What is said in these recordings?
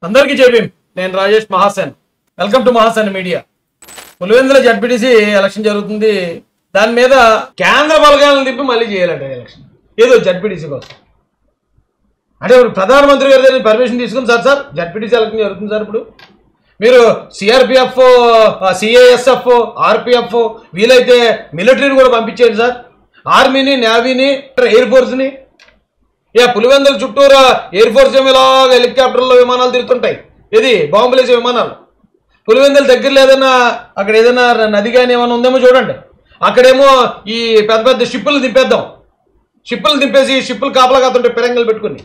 అందరికీ జేబీ నేను Rajesh Mahasen welcome to Mahasen media Pulivendula ZPTC election జరుగుతుంది దాని మీద కేంద్ర బలగాలను తిప్పి మళ్ళీ చేయాలంట ఎలక్షన్ ఏదో జడ్పీటీసీ కోసం అంటే ఇప్పుడు ప్రధానమంత్రి గారి దగ్గర పర్మిషన్ తీసుకుని సార్ జడ్పీటీసీ ఎలక్షన్ జరుగుతుంది సార్ ఇప్పుడు మీరు సిఆర్పిఎఫ్ సిఐఎస్ఎఫ్ ఆర్పిఎఫ్ వీలైతే మిలిటరీని కూడా పంపించేయండి సార్ ఆర్మీని నేవీని ఎయిర్ ఫోర్స్ని పులివెందుల చుట్టూరా ఎయిర్ ఫోర్స్ ఏమో ఇలా హెలికాప్టర్లో విమానాలు తిరుగుతుంటాయి ఇది బాంబులేసే విమానాలు పులివెందుల దగ్గరలో ఏదైనా అక్కడ ఏదైనా నది కానీ ఏమైనా ఉందేమో చూడండి అక్కడేమో ఈ పెద్ద పెద్ద షిప్పులు దింపేద్దాం షిప్పులు దింపేసి షిప్పులు కాపలా కాతుంటే పెరంగలు పెట్టుకుని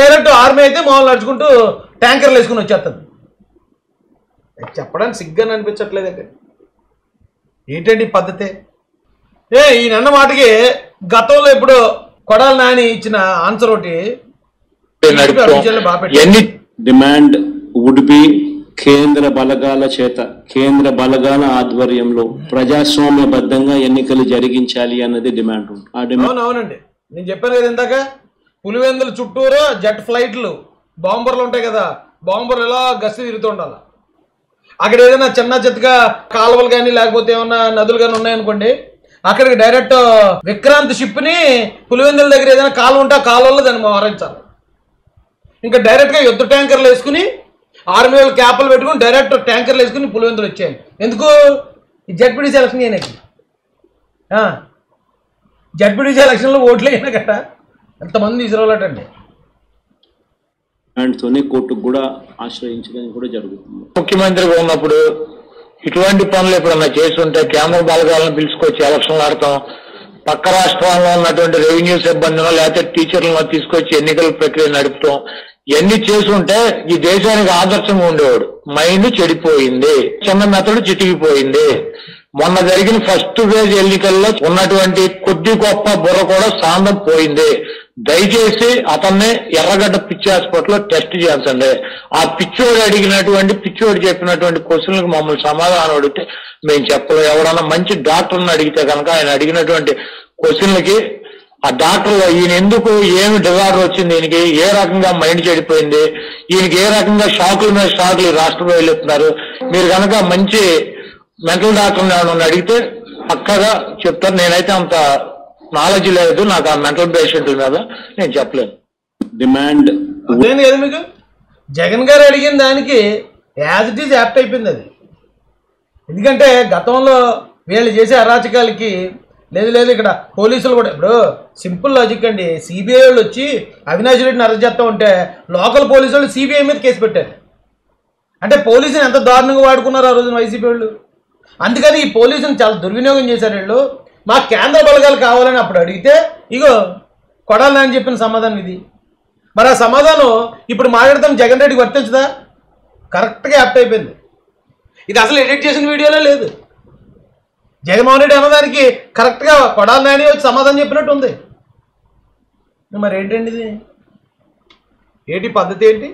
డైరెక్ట్ ఆర్మీ అయితే మామూలు నడుచుకుంటూ ట్యాంకర్లు వేసుకుని వచ్చేస్తుంది చెప్పడానికి సిగ్గాని అనిపించట్లేదు అక్కడ ఏంటండి పద్ధతి ఈయన మాటకి గతంలో ఇప్పుడు కొడాలి నాని ఇచ్చిన ఆన్సర్ ఒకటి డిమాండ్ వుడ్ బి కేంద్ర బలగాల చేత కేంద్ర బలగాల ఆధ్వర్యంలో ప్రజాస్వామ్యబద్ధంగా ఎన్నికలు జరిగించాలి అన్నది డిమాండ్. అవునండి నేను చెప్పాను కదా ఇందాక పులివెందుల చుట్టూరా జెట్ ఫ్లైట్లు బాంబర్లు ఉంటాయి కదా బాంబర్లు ఎలా గస్తీ తిరుగుతూ ఉండాలి అక్కడ ఏదైనా చిన్న చిత్తగా కాలువలు కానీ లేకపోతే ఏమన్నా నదులు కానీ ఉన్నాయనుకోండి అక్కడికి డైరెక్ట్ విక్రాంత్ షిప్ని పులివెందుల దగ్గర ఏదైనా కాలువ ఉంటే ఆ కాలువలో దాన్ని మోహరించాలి ఇంకా డైరెక్ట్గా యుద్ధ ట్యాంకర్లు వేసుకుని ఆర్మీ వాళ్ళు క్యాప్లు పెట్టుకుని డైరెక్ట్ ట్యాంకర్లు వేసుకుని పులివెందులు వచ్చేయండి ఎందుకు ఈ జడ్పీటీసీ ఎలక్షన్ అయినాయి జడ్పీటీసీ ఎలక్షన్లో ఓట్లు అయినా కదా ఎంతమంది తీసుకురావాలటండి దాంతోనే కోర్టుకు కూడా ఆశ్రయించడం కూడా జరుగుతుంది. ముఖ్యమంత్రిగా ఉన్నప్పుడు ఇటువంటి పనులు ఎప్పుడన్నా చేస్తుంటే కేంద్ర బలగాలను పిలుచుకొచ్చి ఎలక్షన్లు ఆడతాం పక్క రాష్ట్రాల్లో ఉన్నటువంటి రెవెన్యూ సిబ్బందినో లేకపోతే టీచర్లను తీసుకొచ్చి ఎన్నికల ప్రక్రియ నడుపుతాం ఇవన్నీ చేసుంటే ఈ దేశానికి ఆదర్శంగా ఉండేవాడు. మైండ్ చెడిపోయింది, చిన్న మెతడు చితికిపోయింది. మొన్న జరిగిన ఫస్ట్ ఫేజ్ ఎన్నికల్లో ఉన్నటువంటి కొద్ది గొప్ప బుర్ర కూడా సాంతం పోయింది. దయచేసి అతన్ని ఎర్రగడ్డ పిచ్చి హాస్పిటల్లో టెస్ట్ చేయించండి. ఆ పిచ్చోడు చెప్పినటువంటి క్వశ్చన్లకు మమ్మల్ని సమాధానం అడిగితే మేము చెప్పలేం. ఎవడన్నా మంచి డాక్టర్ని అడిగితే కనుక ఆయన అడిగినటువంటి క్వశ్చన్లకి ఆ డాక్టర్ ఈయన ఎందుకు ఏమి డిజార్డర్ వచ్చింది, ఈయనకి ఏ రకంగా మైండ్ చెడిపోయింది, ఈయనకి ఏ రకంగా షాకుల మీద షాకులు రాష్ట్ర ప్రజలు ఇస్తున్నారు, మీరు కనుక మంచి మెంటల్ డాక్టర్ని ఏమన్నా అడిగితే పక్కగా చెప్తారు. నేనైతే అంత నాలెడ్జ్ లేదు, నాకు ఆ మెంటల్ పేషెంట్ మీద నేను చెప్పలేను. డిమాండ్ అదేం లేదు మీకు జగన్ గారు అడిగిన దానికి యాజ్ ఇట్ ఈజ్ యాప్ట్ అయిపోయింది అది. ఎందుకంటే గతంలో వీళ్ళు చేసే అరాచకాలకి లేదు ఇక్కడ పోలీసులు కూడా ఇప్పుడు సింపుల్ లాజిక్ అండి. సిబిఐ వాళ్ళు వచ్చి అవినాష్ రెడ్డిని అరెస్ట్ చేస్తూ ఉంటే లోకల్ పోలీసు వాళ్ళు సిబిఐ మీద కేసు పెట్టారు. అంటే పోలీసుని ఎంత దారుణంగా వాడుకున్నారు ఆ రోజున వైసీపీ వాళ్ళు. అందుకని ఈ పోలీసుని చాలా దుర్వినియోగం చేశారు వీళ్ళు. మా కేంద్ర బలగాలు కావాలని అప్పుడు అడిగితే ఇగో కొడాలి అని చెప్పిన సమాధానం ఇది. మరి ఆ సమాధానం ఇప్పుడు మాట్లాడతాం జగన్ రెడ్డికి వర్తించదా? కరెక్ట్గా యాప్ట్ అయిపోయింది. ఇది అసలు ఎడిట్ చేసిన వీడియోలో లేదు. జగన్మోహన్ రెడ్డి అన్నదానికి కరెక్ట్గా కొడాలి నాని వచ్చి సమాధానం చెప్పినట్టు ఉంది. మరి ఏంటండి ఇది? ఏంటి పద్ధతి ఏంటి?